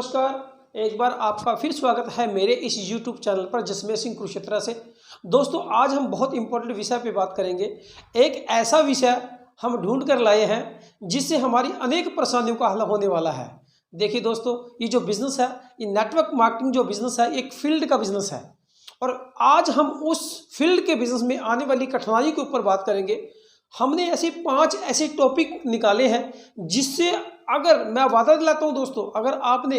नमस्कार, एक बार आपका फिर स्वागत है मेरे इस YouTube चैनल पर जसमेर सिंह कुरुक्षेत्र से। दोस्तों, आज हम बहुत इंपॉर्टेंट विषय पे बात करेंगे। एक ऐसा विषय हम ढूंढ कर लाए हैं जिससे हमारी अनेक परेशानियों का हल होने वाला है। देखिए दोस्तों, ये जो बिज़नेस है, ये नेटवर्क मार्केटिंग जो बिज़नेस है, एक फील्ड का बिज़नेस है और आज हम उस फील्ड के बिज़नेस में आने वाली कठिनाई के ऊपर बात करेंगे। हमने ऐसे 5 ऐसे टॉपिक निकाले हैं जिससे अगर मैं वादा दिलाता हूं दोस्तों, अगर आपने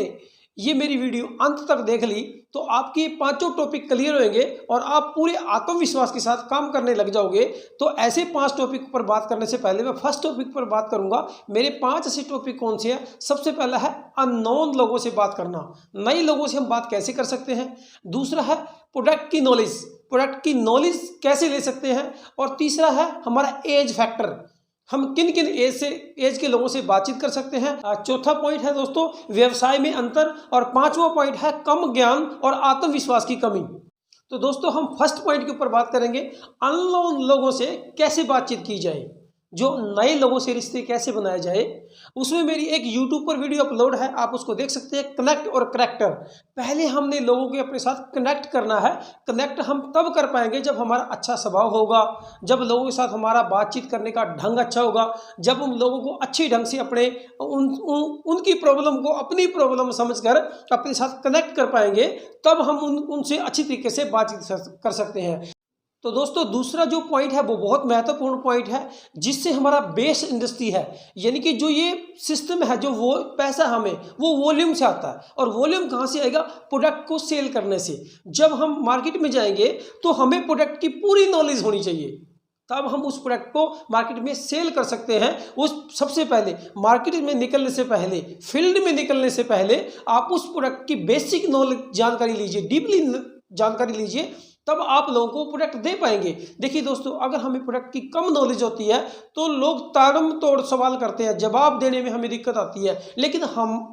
ये मेरी वीडियो अंत तक देख ली तो आपके 5 टॉपिक क्लियर होंगे और आप पूरे आत्मविश्वास के साथ काम करने लग जाओगे। तो ऐसे 5 टॉपिक पर बात करने से पहले मैं फर्स्ट टॉपिक पर बात करूंगा। मेरे 5 ऐसे टॉपिक कौन से हैं? सबसे पहला है अननोन लोगों से बात करना, नए लोगों से हम बात कैसे कर सकते हैं। दूसरा है प्रोडक्ट की नॉलेज, प्रोडक्ट की नॉलेज कैसे ले सकते हैं। और तीसरा है हमारा एज फैक्टर, हम किन किन एज के लोगों से बातचीत कर सकते हैं। चौथा पॉइंट है दोस्तों व्यवसाय में अंतर और 5वां पॉइंट है कम ज्ञान और आत्मविश्वास की कमी। तो दोस्तों, हम फर्स्ट पॉइंट के ऊपर बात करेंगे, अननोन लोगों से कैसे बातचीत की जाए, जो नए लोगों से रिश्ते कैसे बनाए जाए। उसमें मेरी एक YouTube पर वीडियो अपलोड है, आप उसको देख सकते हैं, कनेक्ट और करैक्टर। पहले हमने लोगों के अपने साथ कनेक्ट करना है। कनेक्ट हम तब कर पाएंगे जब हमारा अच्छा स्वभाव होगा, जब लोगों के साथ हमारा बातचीत करने का ढंग अच्छा होगा, जब हम लोगों को अच्छी ढंग से अपने उनकी प्रॉब्लम को अपनी प्रॉब्लम समझकर अपने साथ कनेक्ट कर पाएंगे, तब हम उनसे अच्छी तरीके से बातचीत कर सकते हैं। तो दोस्तों, दूसरा जो पॉइंट है वो बहुत महत्वपूर्ण पॉइंट है, जिससे हमारा बेस इंडस्ट्री है, यानी कि जो ये सिस्टम है, जो वो पैसा हमें वो वॉल्यूम से आता है। और वॉल्यूम कहाँ से आएगा? प्रोडक्ट को सेल करने से। जब हम मार्केट में जाएंगे तो हमें प्रोडक्ट की पूरी नॉलेज होनी चाहिए, तब हम उस प्रोडक्ट को मार्केट में सेल कर सकते हैं। उस सबसे पहले मार्केट में निकलने से पहले, फील्ड में निकलने से पहले आप उस प्रोडक्ट की बेसिक नॉलेज जानकारी लीजिए, डीपली जानकारी लीजिए, तब आप लोगों को प्रोडक्ट दे पाएंगे। देखिए दोस्तों, अगर हमें प्रोडक्ट की कम नॉलेज होती है तो लोग ताबड़तोड़ सवाल करते हैं, जवाब देने में हमें दिक्कत आती है। लेकिन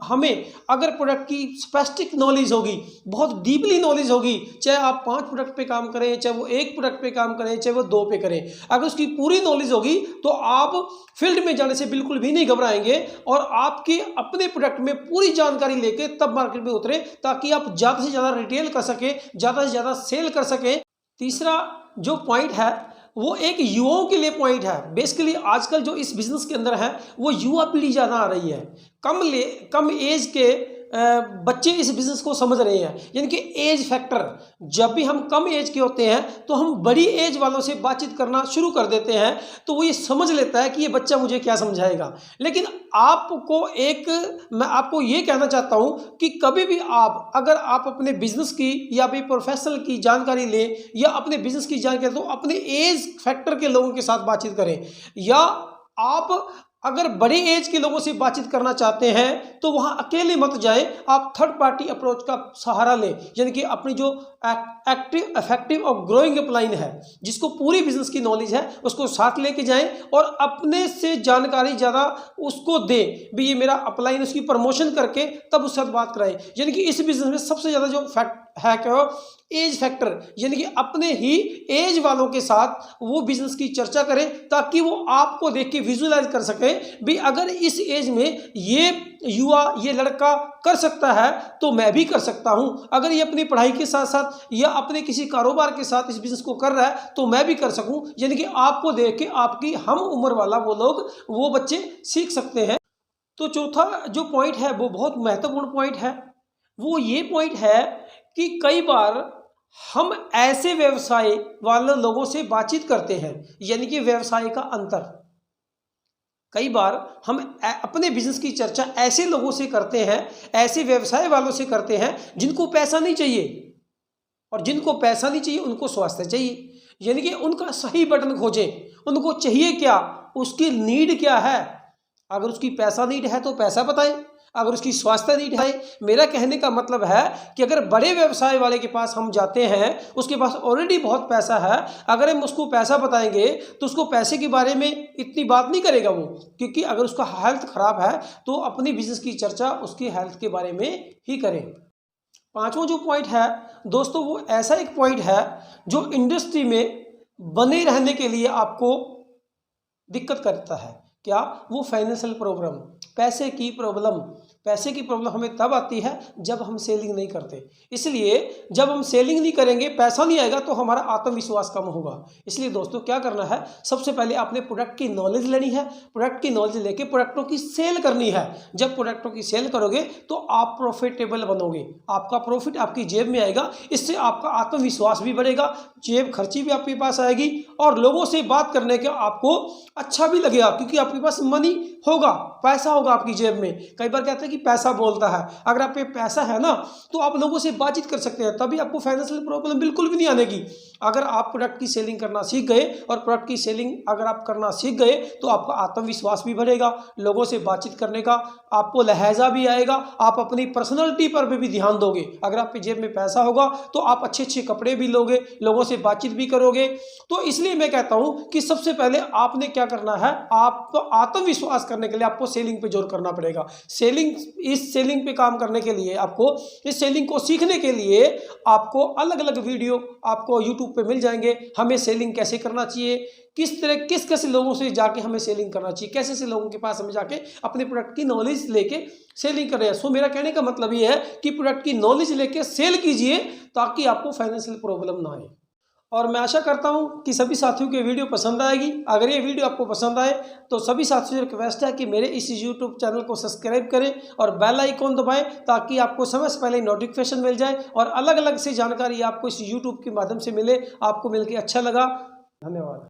हमें अगर प्रोडक्ट की स्पेसिफिक नॉलेज होगी, बहुत डीपली नॉलेज होगी, चाहे आप 5 प्रोडक्ट पे काम करें, चाहे वो 1 प्रोडक्ट पे काम करें, चाहे वो 2 पे करें, अगर उसकी पूरी नॉलेज होगी तो आप फील्ड में जाने से बिल्कुल भी नहीं घबराएंगे और आपके अपने प्रोडक्ट में पूरी जानकारी लेके तब मार्केट में उतरे, ताकि आप ज़्यादा से ज़्यादा रिटेल कर सके, ज़्यादा से ज़्यादा सेल कर सके। तीसरा जो पॉइंट है वो एक युवाओं के लिए पॉइंट है। बेसिकली आजकल जो इस बिजनेस के अंदर है वो युवा पीढ़ी ज़्यादा आ रही है, कम एज के बच्चे इस बिज़नेस को समझ रहे हैं, यानी कि एज फैक्टर। जब भी हम कम एज के होते हैं तो हम बड़ी एज वालों से बातचीत करना शुरू कर देते हैं, तो वो ये समझ लेता है कि ये बच्चा मुझे क्या समझाएगा। लेकिन मैं आपको ये कहना चाहता हूँ कि कभी भी अगर आप अपने बिजनेस की या भी प्रोफेशनल की जानकारी लें या अपने बिजनेस की जानकारी, तो अपने एज फैक्टर के लोगों के साथ बातचीत करें। या आप अगर बड़े एज के लोगों से बातचीत करना चाहते हैं तो वहां अकेले मत जाएं, आप थर्ड पार्टी अप्रोच का सहारा लें, यानी कि अपनी जो एक्टिव, इफेक्टिव और ग्रोइंग अपलाइन है, जिसको पूरी बिजनेस की नॉलेज है, उसको साथ लेके जाएं और अपने से जानकारी ज़्यादा उसको दें भी। ये मेरा अपलाइन, उसकी प्रमोशन करके तब उसके साथ बात कराएं। यानी कि इस बिजनेस में सबसे ज़्यादा जो फैक्ट है क्या? एज फैक्टर, यानी कि अपने ही एज वालों के साथ वो बिजनेस की चर्चा करें, ताकि वो आपको देख के विजुअलाइज कर सके भी अगर इस एज में ये युवा, ये लड़का कर सकता है तो मैं भी कर सकता हूं। अगर ये अपनी पढ़ाई के साथ साथ या अपने किसी कारोबार के साथ इस बिजनेस को कर रहा है तो मैं भी कर सकूं। यानी कि आपको देख के आपकी हम उम्र वाला वो बच्चे सीख सकते हैं। तो चौथा जो पॉइंट है वो बहुत महत्वपूर्ण पॉइंट है। वो ये पॉइंट है कि कई बार हम ऐसे व्यवसाय वाले लोगों से बातचीत करते हैं, यानी कि व्यवसाय का अंतर। कई बार हम अपने बिजनेस की चर्चा ऐसे लोगों से करते हैं, ऐसे व्यवसाय वालों से करते हैं जिनको पैसा नहीं चाहिए, और जिनको पैसा नहीं चाहिए उनको स्वास्थ्य चाहिए। यानी कि उनका सही बटन खोजें, उनको चाहिए क्या, उसकी नीड क्या है। अगर उसकी पैसा नीड है तो पैसा बताएं, अगर उसकी स्वास्थ्य नीड है। मेरा कहने का मतलब है कि अगर बड़े व्यवसाय वाले के पास हम जाते हैं, उसके पास ऑलरेडी बहुत पैसा है, अगर हम उसको पैसा बताएंगे तो उसको पैसे के बारे में इतनी बात नहीं करेगा वो, क्योंकि अगर उसका हेल्थ खराब है तो अपनी बिजनेस की चर्चा उसकी हेल्थ के बारे में ही करें। 5वां जो पॉइंट है दोस्तों, वो ऐसा एक पॉइंट है जो इंडस्ट्री में बने रहने के लिए आपको दिक्कत करता है। क्या? वो फाइनेंशियल प्रॉब्लम, पैसे की प्रॉब्लम। पैसे की प्रॉब्लम हमें तब आती है जब हम सेलिंग नहीं करते। इसलिए जब हम सेलिंग नहीं करेंगे, पैसा नहीं आएगा, तो हमारा आत्मविश्वास कम होगा। इसलिए दोस्तों क्या करना है, सबसे पहले आपने प्रोडक्ट की नॉलेज लेनी है। प्रोडक्ट की नॉलेज लेके प्रोडक्टों की सेल करनी है। जब प्रोडक्टों की सेल करोगे तो आप प्रॉफिटेबल बनोगे, आपका प्रॉफिट आपकी जेब में आएगा। इससे आपका आत्मविश्वास भी बढ़ेगा, जेब खर्ची भी आपके पास आएगी और लोगों से बात करने का आपको अच्छा भी लगेगा, क्योंकि आपके पास मनी होगा, पैसा होगा आपकी जेब में। कई बार कहते हैं कि पैसा बोलता है। अगर आप पे पैसा है ना, तो आप लोगों से बातचीत कर सकते हैं, तभी आपको फाइनेंशियल प्रॉब्लम बिल्कुल भी नहीं आनेगी। अगर आप प्रोडक्ट की सेलिंग करना सीख गए और प्रोडक्ट की सेलिंग अगर आप करना सीख गए तो आपका आत्मविश्वास भी बढ़ेगा, लोगों से बातचीत करने का आपको लहजा भी आएगा, आप अपनी पर्सनैलिटी पर भी ध्यान दोगे। अगर आपकी जेब में पैसा होगा तो आप अच्छे अच्छे कपड़े भी लोगे, लोगों से बातचीत भी करोगे। तो इसलिए मैं कहता हूं कि सबसे पहले आपने क्या करना है, आपको आत्मविश्वास करने के लिए आपको सेलिंग पे जोर करना पड़ेगा। इस सेलिंग पे काम करने के लिए, आपको इस सेलिंग को सीखने के लिए आपको अलग अलग वीडियो आपको यूट्यूब पे मिल जाएंगे। हमें सेलिंग कैसे करना चाहिए, किस कैसे लोगों से जाके हमें सेलिंग करना चाहिए, कैसे से लोगों के पास हमें जाके अपने प्रोडक्ट की नॉलेज लेके सेलिंग करें। सो मेरा कहने का मतलब ये है कि प्रोडक्ट की नॉलेज लेके सेल कीजिए ताकि आपको फाइनेंशियल प्रॉब्लम ना आए। और मैं आशा करता हूं कि सभी साथियों को वीडियो पसंद आएगी। अगर ये वीडियो आपको पसंद आए तो सभी साथियों से रिक्वेस्ट है कि मेरे इस यूट्यूब चैनल को सब्सक्राइब करें और बेल आइकॉन दबाएं, ताकि आपको समय से पहले नोटिफिकेशन मिल जाए और अलग अलग सी जानकारी आपको इस यूट्यूब के माध्यम से मिले। आपको मिलकर अच्छा लगा, धन्यवाद।